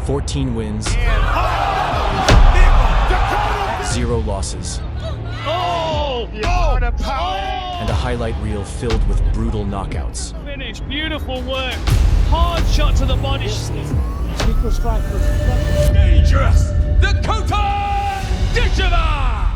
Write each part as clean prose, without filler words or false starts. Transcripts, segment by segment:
14 wins, 0 losses, and a highlight reel filled with brutal knockouts. Finish, beautiful work, hard shot to the body. Dangerous! Dakota Ditcheva!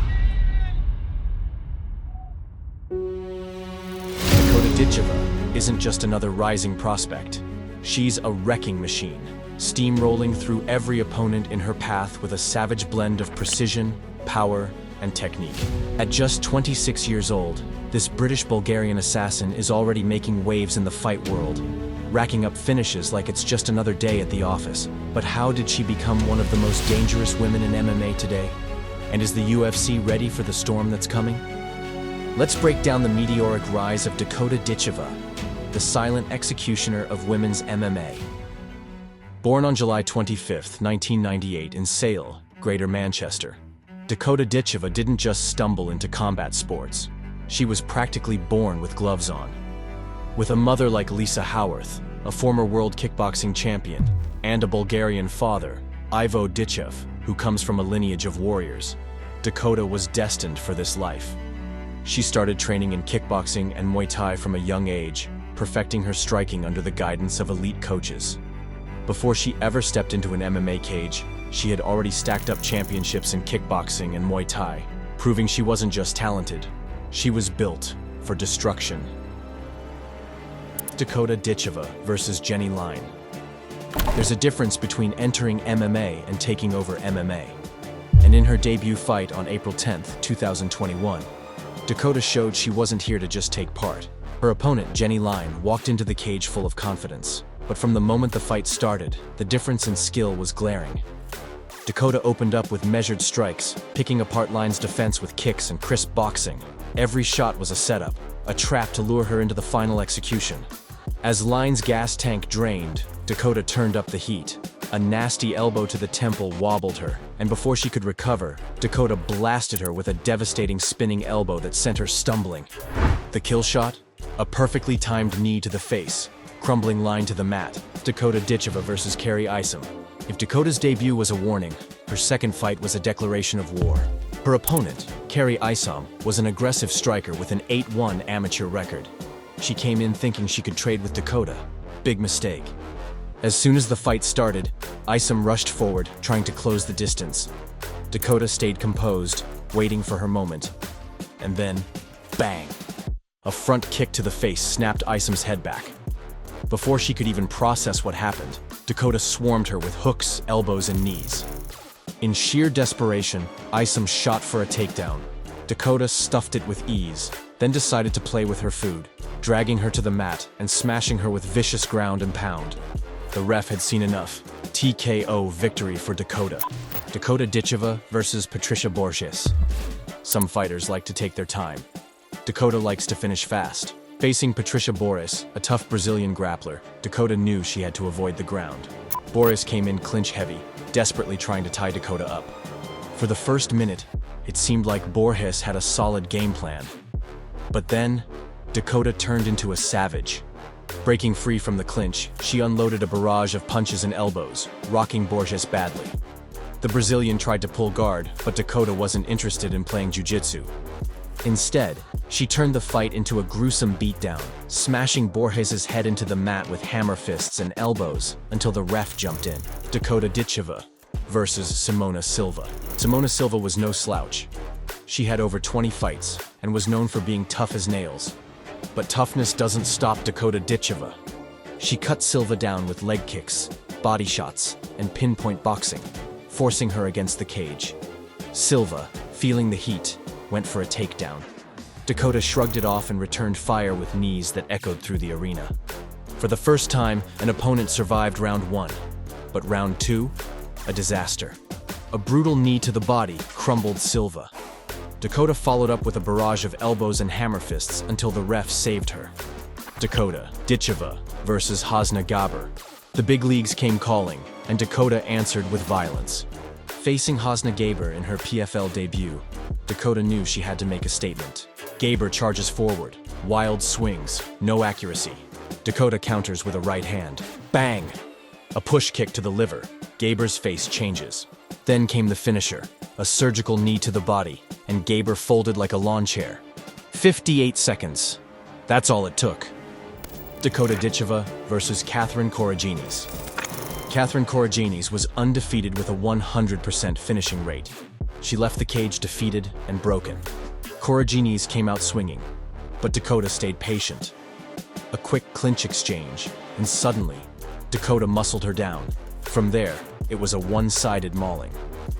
Dakota Ditcheva isn't just another rising prospect. She's a wrecking machine, steamrolling through every opponent in her path with a savage blend of precision, power, and technique. At just 26 years old, this British-Bulgarian assassin is already making waves in the fight world, racking up finishes like it's just another day at the office. But how did she become one of the most dangerous women in MMA today? And is the UFC ready for the storm that's coming? Let's break down the meteoric rise of Dakota Ditcheva, the silent executioner of women's MMA. Born on July 25, 1998 in Sale, Greater Manchester, Dakota Ditcheva didn't just stumble into combat sports. She was practically born with gloves on. With a mother like Lisa Howarth, a former world kickboxing champion, and a Bulgarian father, Ivo Ditchev, who comes from a lineage of warriors, Dakota was destined for this life. She started training in kickboxing and Muay Thai from a young age, perfecting her striking under the guidance of elite coaches. Before she ever stepped into an MMA cage, she had already stacked up championships in kickboxing and Muay Thai, proving she wasn't just talented, she was built for destruction. Dakota Ditcheva versus Jenny Line. There's a difference between entering MMA and taking over MMA. And in her debut fight on April 10, 2021, Dakota showed she wasn't here to just take part. Her opponent, Jenny Line, walked into the cage full of confidence. But from the moment the fight started, the difference in skill was glaring. Dakota opened up with measured strikes, picking apart Line's defense with kicks and crisp boxing. Every shot was a setup, a trap to lure her into the final execution. As Line's gas tank drained, Dakota turned up the heat. A nasty elbow to the temple wobbled her, and before she could recover, Dakota blasted her with a devastating spinning elbow that sent her stumbling. The kill shot? A perfectly timed knee to the face, crumbling Line to the mat. Dakota Ditcheva versus Carrie Isom. If Dakota's debut was a warning, her second fight was a declaration of war. Her opponent, Carrie Isom, was an aggressive striker with an 8-1 amateur record. She came in thinking she could trade with Dakota. Big mistake. As soon as the fight started, Isom rushed forward, trying to close the distance. Dakota stayed composed, waiting for her moment. And then, bang! A front kick to the face snapped Isom's head back. Before she could even process what happened, Dakota swarmed her with hooks, elbows, and knees. In sheer desperation, Isom shot for a takedown. Dakota stuffed it with ease, then decided to play with her food, dragging her to the mat and smashing her with vicious ground and pound. The ref had seen enough. TKO victory for Dakota. Dakota Ditcheva versus Patricia Borges. Some fighters like to take their time. Dakota likes to finish fast. Facing Patricia Borges, a tough Brazilian grappler, Dakota knew she had to avoid the ground. Borges came in clinch heavy, desperately trying to tie Dakota up. For the first minute, it seemed like Borges had a solid game plan. But then, Dakota turned into a savage. Breaking free from the clinch, she unloaded a barrage of punches and elbows, rocking Borges badly. The Brazilian tried to pull guard, but Dakota wasn't interested in playing jiu-jitsu. Instead, she turned the fight into a gruesome beatdown, smashing Borges' head into the mat with hammer fists and elbows until the ref jumped in. Dakota Ditcheva versus Simona Silva. Simona Silva was no slouch. She had over 20 fights and was known for being tough as nails. But toughness doesn't stop Dakota Ditcheva. She cut Silva down with leg kicks, body shots, and pinpoint boxing, forcing her against the cage. Silva, feeling the heat, went for a takedown. Dakota shrugged it off and returned fire with knees that echoed through the arena. For the first time, an opponent survived round 1. But round 2? A disaster. A brutal knee to the body crumbled Silva. Dakota followed up with a barrage of elbows and hammer fists until the ref saved her. Dakota Ditcheva versus Hasna Gaber. The big leagues came calling, and Dakota answered with violence. Facing Hasna Gaber in her PFL debut, Dakota knew she had to make a statement. Gaber charges forward, wild swings, no accuracy. Dakota counters with a right hand. Bang! A push kick to the liver. Gaber's face changes. Then came the finisher, a surgical knee to the body, and Gaber folded like a lawn chair. 58 seconds. That's all it took. Dakota Ditcheva versus Catherine Koraginis. Catherine Koraginis was undefeated with a 100% finishing rate. She left the cage defeated and broken. Koraginis came out swinging, but Dakota stayed patient. A quick clinch exchange, and suddenly, Dakota muscled her down. From there, it was a one-sided mauling.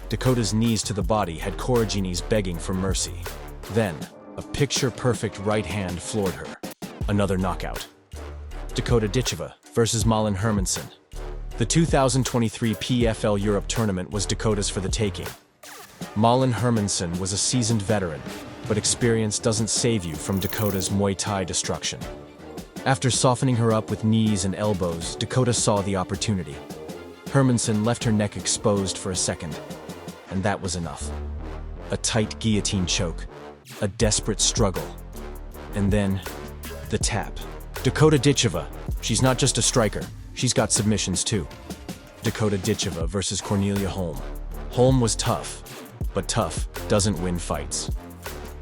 Dakota's knees to the body had Koraginis begging for mercy. Then, a picture-perfect right hand floored her. Another knockout. Dakota Ditcheva versus Malin Hermansson. The 2023 PFL Europe tournament was Dakota's for the taking. Malin Hermansson was a seasoned veteran, but experience doesn't save you from Dakota's Muay Thai destruction. After softening her up with knees and elbows, Dakota saw the opportunity. Hermansson left her neck exposed for a second, and that was enough. A tight guillotine choke, a desperate struggle, and then the tap. Dakota Ditcheva, she's not just a striker, she's got submissions too. Dakota Ditcheva versus Cornelia Holm. Holm was tough, but tough doesn't win fights.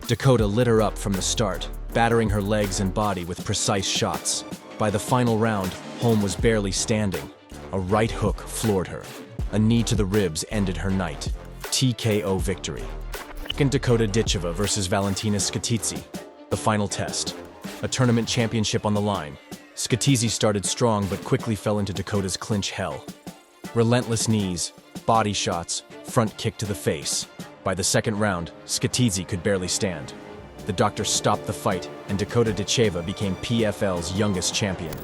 Dakota lit her up from the start, battering her legs and body with precise shots. By the final round, Holm was barely standing. A right hook floored her. A knee to the ribs ended her night. TKO victory. Dakota Ditcheva versus Valentina Skatizi. The final test. A tournament championship on the line. Skatizi started strong but quickly fell into Dakota's clinch hell. Relentless knees, body shots, front kick to the face. By the second round, Skatizi could barely stand. The doctor stopped the fight, and Dakota Ditcheva became PFL's youngest champion.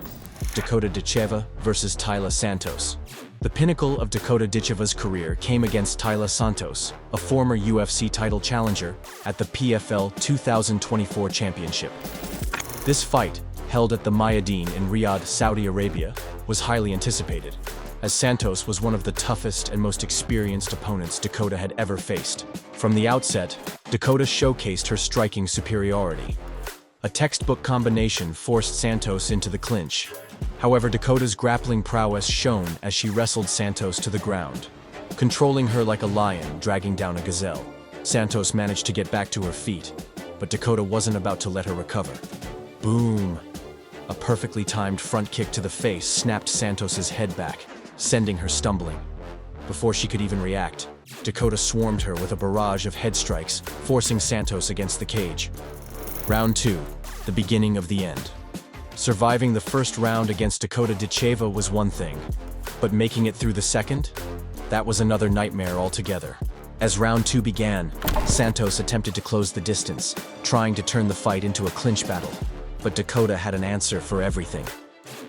Dakota Ditcheva versus Taila Santos. The pinnacle of Dakota Ditcheva's career came against Taila Santos, a former UFC title challenger, at the PFL 2024 championship. This fight, held at the Mayadeen in Riyadh, Saudi Arabia, was highly anticipated, as Santos was one of the toughest and most experienced opponents Dakota had ever faced. From the outset, Dakota showcased her striking superiority. A textbook combination forced Santos into the clinch. However, Dakota's grappling prowess shone as she wrestled Santos to the ground. Controlling her like a lion dragging down a gazelle, Santos managed to get back to her feet, but Dakota wasn't about to let her recover. Boom! A perfectly timed front kick to the face snapped Santos's head back, sending her stumbling. Before she could even react, Dakota swarmed her with a barrage of head strikes, forcing Santos against the cage. Round 2, the beginning of the end. Surviving the first round against Dakota Ditcheva was one thing, but making it through the second? That was another nightmare altogether. As round 2 began, Santos attempted to close the distance, trying to turn the fight into a clinch battle. But Dakota had an answer for everything.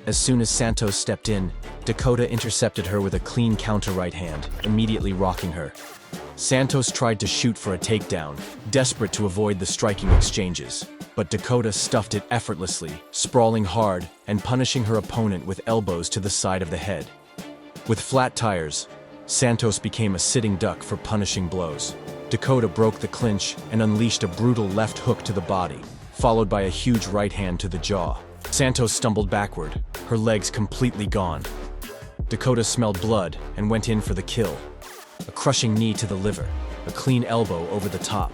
As soon as Santos stepped in, Dakota intercepted her with a clean counter right hand, immediately rocking her. Santos tried to shoot for a takedown, desperate to avoid the striking exchanges. But Dakota stuffed it effortlessly, sprawling hard and punishing her opponent with elbows to the side of the head. With flat tires, Santos became a sitting duck for punishing blows. Dakota broke the clinch and unleashed a brutal left hook to the body, followed by a huge right hand to the jaw. Santos stumbled backward, her legs completely gone. Dakota smelled blood and went in for the kill. A crushing knee to the liver, a clean elbow over the top.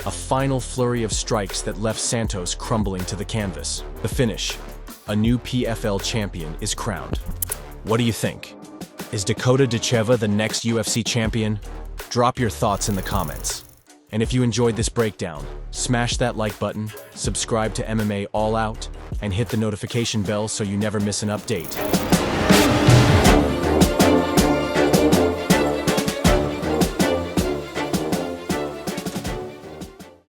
A final flurry of strikes that left Santos crumbling to the canvas. The finish. A new PFL champion is crowned. What do you think? Is Dakota Ditcheva the next UFC champion? Drop your thoughts in the comments. And if you enjoyed this breakdown, smash that like button, subscribe to MMA All Out, and hit the notification bell so you never miss an update.